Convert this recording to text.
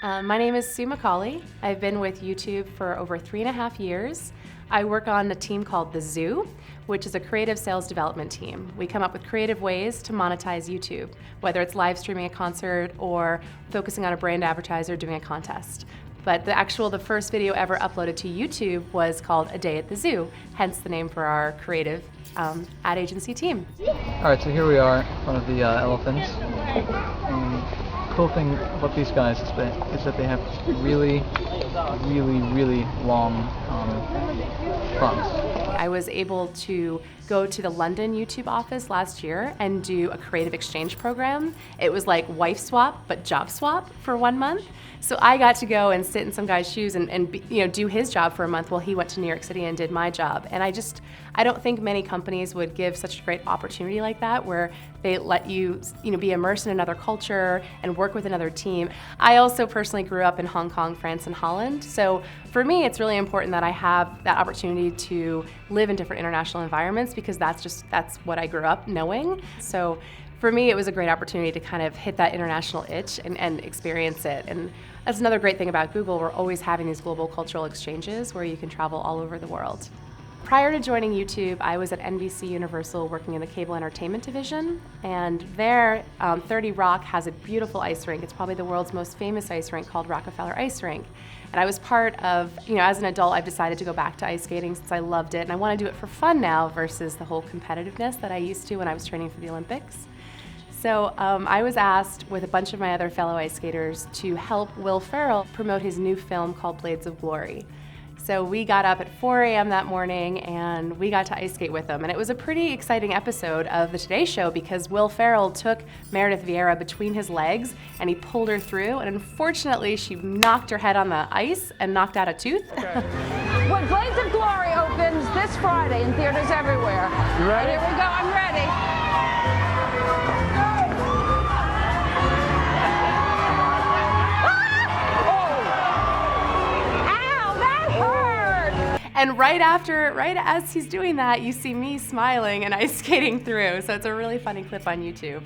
My name is Sue McCauley. I've been with YouTube for over 3.5 years. I work on a team called The Zoo, which is a creative sales development team. We come up with creative ways to monetize YouTube, whether it's live streaming a concert or focusing on a brand advertiser doing a contest. But the first video ever uploaded to YouTube was called A Day at the Zoo, hence the name for our creative ad agency team. Alright, so here we are in front of the elephants. The cool thing about these guys is that they have really long trunks. I was able to go to the London YouTube office last year and do a creative exchange program. It was like wife swap, but job swap for 1 month. So I got to go and sit in some guy's shoes and do his job for a month while he went to New York City and did my job. And I don't think many companies would give such a great opportunity like that, where they let you, be immersed in another culture and work with another team. I also personally grew up in Hong Kong, France, and Holland. So for me, it's really important that I have that opportunity to live in different international environments, because that's what I grew up knowing. So for me, it was a great opportunity to kind of hit that international itch and experience it. And that's another great thing about Google. We're always having these global cultural exchanges where you can travel all over the world. Prior to joining YouTube, I was at NBC Universal working in the cable entertainment division, and there 30 Rock has a beautiful ice rink. It's probably the world's most famous ice rink, called Rockefeller Ice Rink. And I was part of, as an adult, I've decided to go back to ice skating since I loved it, and I want to do it for fun now versus the whole competitiveness that I used to when I was training for the Olympics. So I was asked with a bunch of my other fellow ice skaters to help Will Ferrell promote his new film called Blades of Glory. So we got up at 4 a.m. that morning and we got to ice skate with him. And it was a pretty exciting episode of the Today Show, because Will Ferrell took Meredith Vieira between his legs and he pulled her through. And unfortunately, she knocked her head on the ice and knocked out a tooth. Okay. When Blades of Glory opens this Friday in theaters everywhere. You ready? Here we go, I'm ready. And right as he's doing that, you see me smiling and ice skating through. So it's a really funny clip on YouTube.